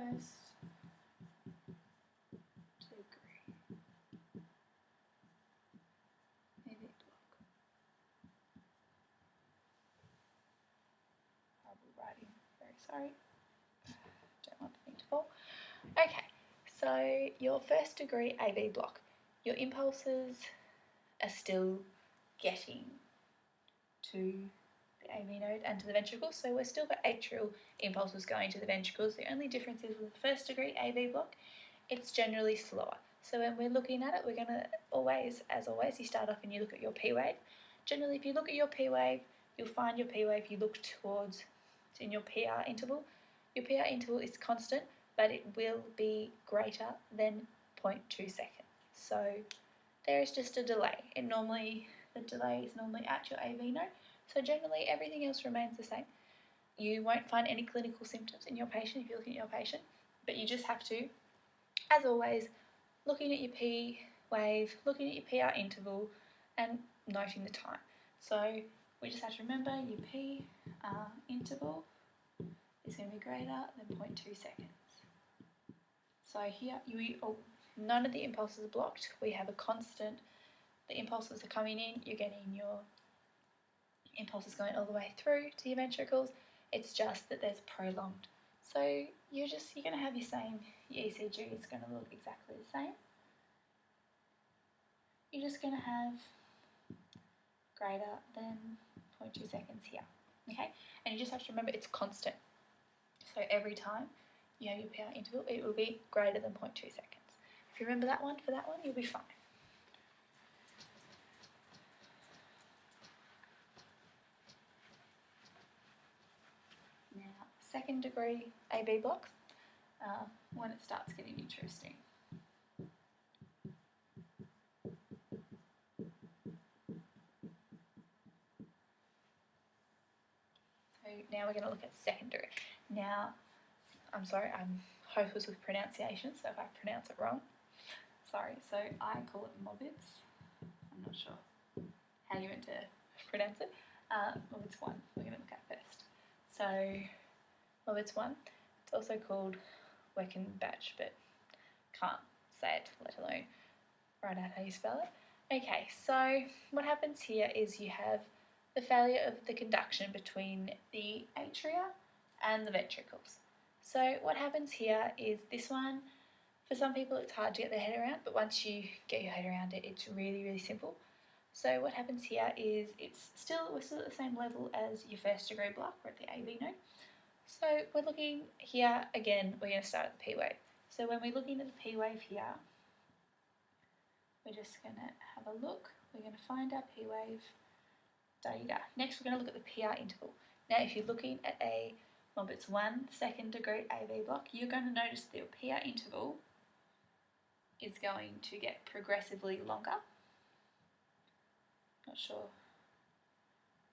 first degree AV block. I'll be writing, very sorry, don't want the thing to fall. Okay, so your first degree AV block, your impulses are still getting to the AV node and to the ventricles, so we're still got atrial impulses going to the ventricles. The only difference is with the first degree AV block, it's generally slower. So when we're looking at it, we're going to always, as always, you start off and you look at your P wave. Generally, if you look at your P wave, you'll find your P wave, you look towards in your PR interval. Your PR interval is constant, but it will be greater than 0.2 seconds. So there is just a delay. The delay is normally at your AV node. So generally everything else remains the same. You won't find any clinical symptoms in your patient if you're looking at your patient, but you just have to, as always, looking at your P wave, looking at your PR interval, and noting the time. So we just have to remember your PR interval is going to be greater than 0.2 seconds. So here, none of the impulses are blocked. We have a constant. The impulses are coming in. You're getting your impulses going all the way through to your ventricles. It's just that there's prolonged. So you're going to have your ECG is going to look exactly the same. You're just going to have greater than 0.2 seconds here. Okay, and you just have to remember it's constant. So every time you have your PR interval, it will be greater than 0.2 seconds. If you remember that one, for that one, you'll be fine. Now, second degree AV blocks, when it starts getting interesting. So now we're going to look at secondary. Now, I'm sorry, I'm hopeless with pronunciation, so if I pronounce it wrong, sorry. So I call it Morbitz. I'm not sure how you're meant to pronounce it. Morbitz 1, we're going to look at first. So Morbitz 1, it's also called Weckenbach, but can't say it, let alone write out how you spell it. Okay, so what happens here is you have the failure of the conduction between the atria and the ventricles. So what happens here is this one, for some people it's hard to get their head around, but once you get your head around it, it's really, really simple. So what happens here is we're still at the same level as your first degree block, we're at the AV node. So we're looking here, again, we're going to start at the P wave. So when we're looking at the P wave here, we're just going to have a look. We're going to find our P wave data. Next we're going to look at the PR interval. Now if you're looking at a Morbitz 1 second degree AV block, you're going to notice that your PR interval is going to get progressively longer. Not sure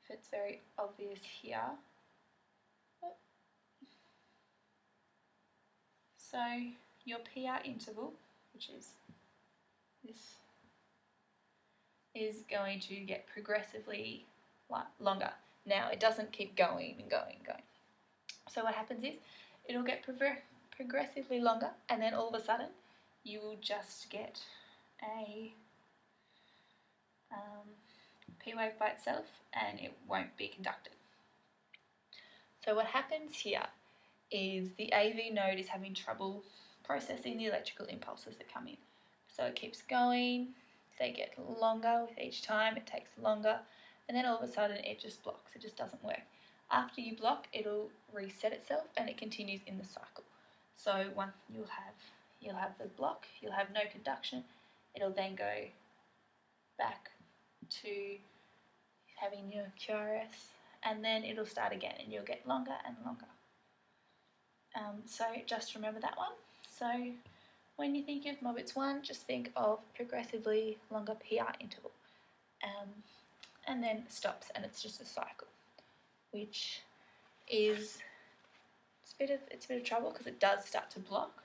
if it's very obvious here. So your PR interval, which is this, is going to get progressively longer. Now it doesn't keep going and going and going. So what happens is it'll get progressively longer, and then all of a sudden you will just get a P wave by itself, and it won't be conducted. So what happens here is the AV node is having trouble processing the electrical impulses that come in. So it keeps going, they get longer with each time, it takes longer, and then all of a sudden it just blocks, it just doesn't work. After you block, it'll reset itself and it continues in the cycle. So you'll have the block, you'll have no conduction, it'll then go back to having your QRS, and then it'll start again and you'll get longer and longer. So just remember that one. So when you think of Morbitz 1, just think of progressively longer PR interval, and then it stops and it's just a cycle, which is it's a bit of trouble because it does start to block.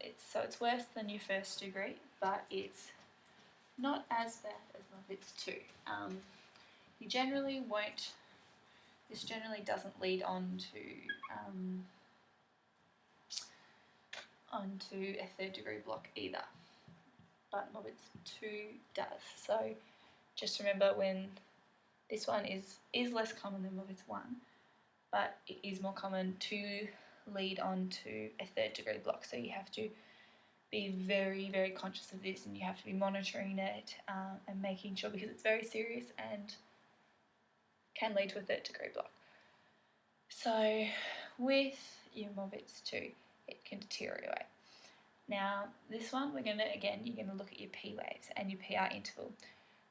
It's worse than your first degree, but it's not as bad as Morbitz 2. This generally doesn't lead on to onto a third degree block either, but Morbitz 2 does. So just remember, when this one is less common than Morbitz 1, but it is more common to lead on to a third degree block. So you have to be very, very conscious of this, and you have to be monitoring it and making sure, because it's very serious and can lead to a third degree block. So with your Morbitz 2, it can deteriorate. Now this one, you're going to look at your P waves and your PR interval.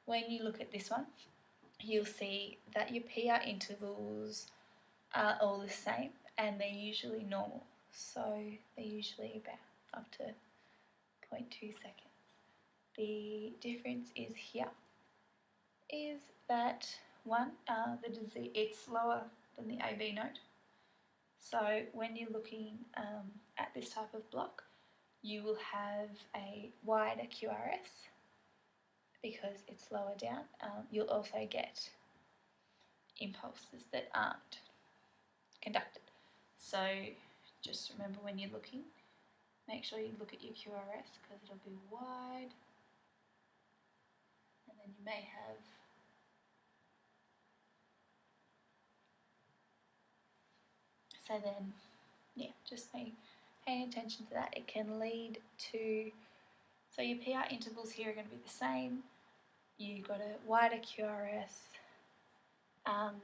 When you look at this one, you'll see that your PR intervals are all the same, and they're usually normal. So they're usually about up to 0.2 seconds. The difference is here, is that one, the disease, it's slower than the AV node. So when you're looking at this type of block, you will have a wider QRS because it's lower down. You'll also get impulses that aren't conducted. So just remember, when you're looking, make sure you look at your QRS because it'll be wide, and then you may have just paying attention to that. It can lead to, so your PR intervals here are going to be the same. You've got a wider QRS, and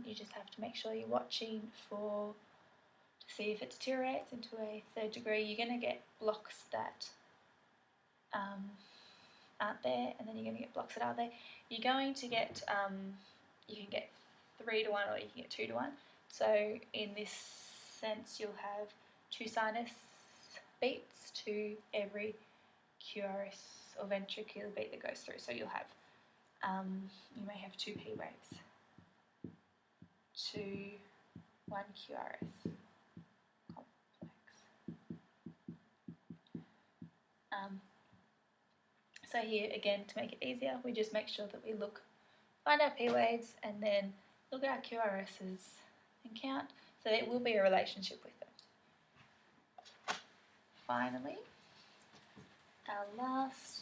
you just have to make sure you're watching to see if it deteriorates into a third degree. You're going to get blocks that aren't there, and then you're going to get blocks that are there. You're going to get, you can get 3 to 1 or you can get 2 to 1. So in this sense, you'll have 2 sinus beats to every QRS or ventricular beat that goes through. So you'll have, you may have 2 P waves to 1 QRS complex. So here again, to make it easier, we just make sure that we find our P waves and then look at our QRSs and count, so there will be a relationship with them. Finally, our last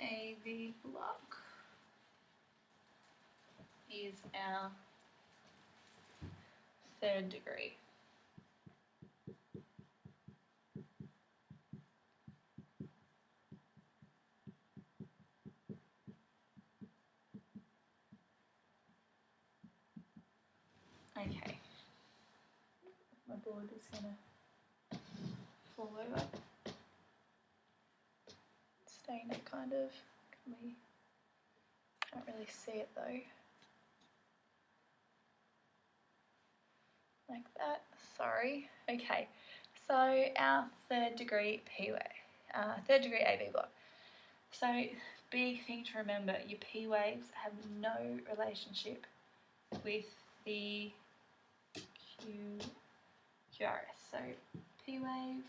AV block is our third degree. Okay, my board is going to fall over. It's staying up kind of. Can't really see it though. Like that, sorry. Okay, so our third degree P wave, third degree AV block. So big thing to remember, your P waves have no relationship with the QRS. So P wave,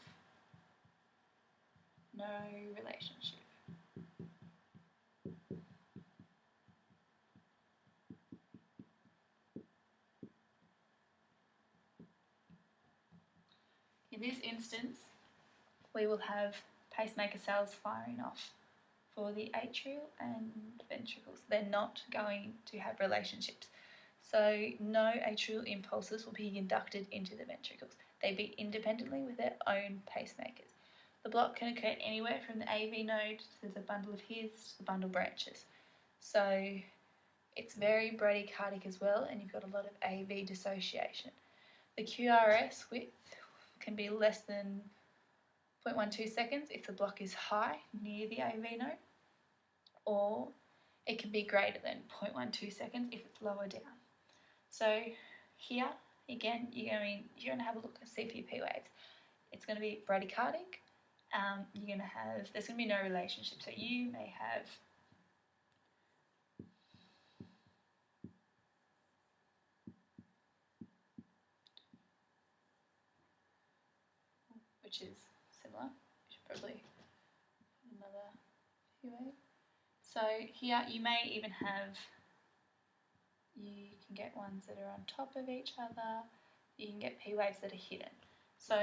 no relationship. In this instance, we will have pacemaker cells firing off for the atrial and ventricles. They're not going to have relationships. So no atrial impulses will be conducted into the ventricles. They beat independently with their own pacemakers. The block can occur anywhere from the AV node to the bundle of His to the bundle branches. So it's very bradycardic as well, and you've got a lot of AV dissociation. The QRS width can be less than 0.12 seconds if the block is high near the AV node, or it can be greater than 0.12 seconds if it's lower down. So here, again, you're going to have a look at CPP waves. It's going to be bradycardic. There's going to be no relationship. So you may have which is similar. We should probably have another P wave. So here you may even have, you can get ones that are on top of each other. You can get P waves that are hidden. So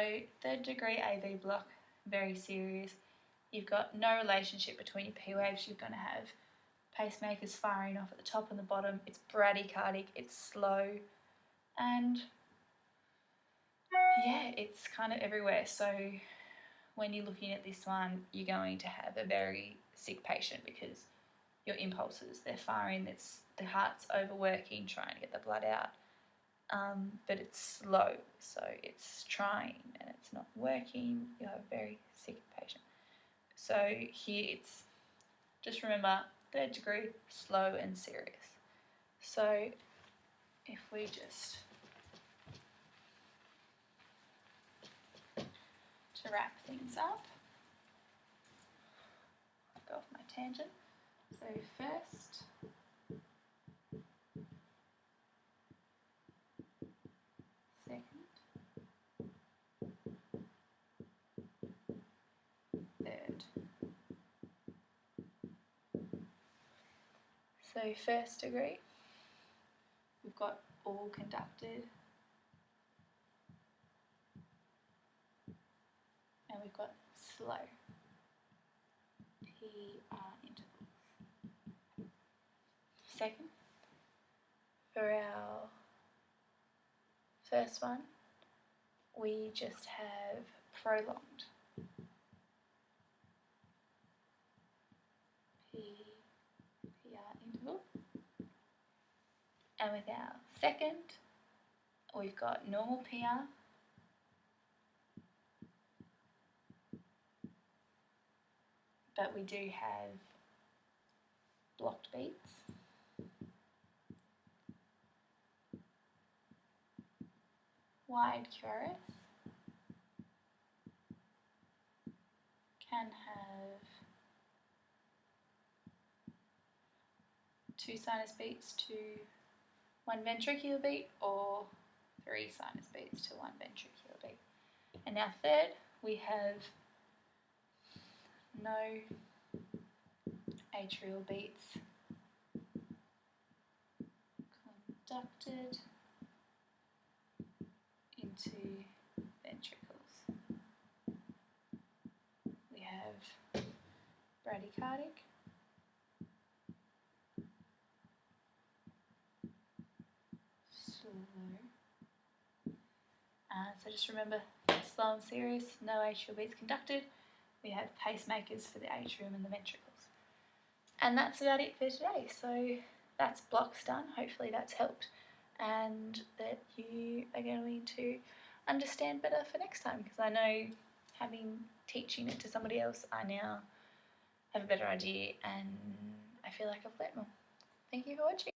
3rd degree AV block, very serious. You've got no relationship between your P waves. You're going to have pacemakers firing off at the top and the bottom. It's bradycardic, it's slow, and yeah, it's kind of everywhere. So when you're looking at this one, you're going to have a very sick patient because your impulses, they're firing, the heart's overworking, trying to get the blood out, but it's slow, so it's trying and it's not working. You have a very sick patient. So here it's, just remember, 3rd degree, slow and serious. So if we just, to wrap things up, I'll go off my tangent. So first, second, third. So 1st degree, we've got all conducted, and we've got slow, PR intervals. Second, for our first one, we just have prolonged, PR interval. And with our second, we've got normal PR, but we do have blocked beats. Wide QRS can have 2 sinus beats to 1 ventricular beat, or 3 sinus beats to 1 ventricular beat. And now third, we have no atrial beats conducted into ventricles. We have bradycardic, slow. So just remember, slow and serious, no atrial beats conducted. We have pacemakers for the atrium and the ventricles. And that's about it for today. So that's blocks done. Hopefully that's helped, and that you are going to understand better for next time, because I know, teaching it to somebody else, I now have a better idea and I feel like I've learnt more. Thank you for watching.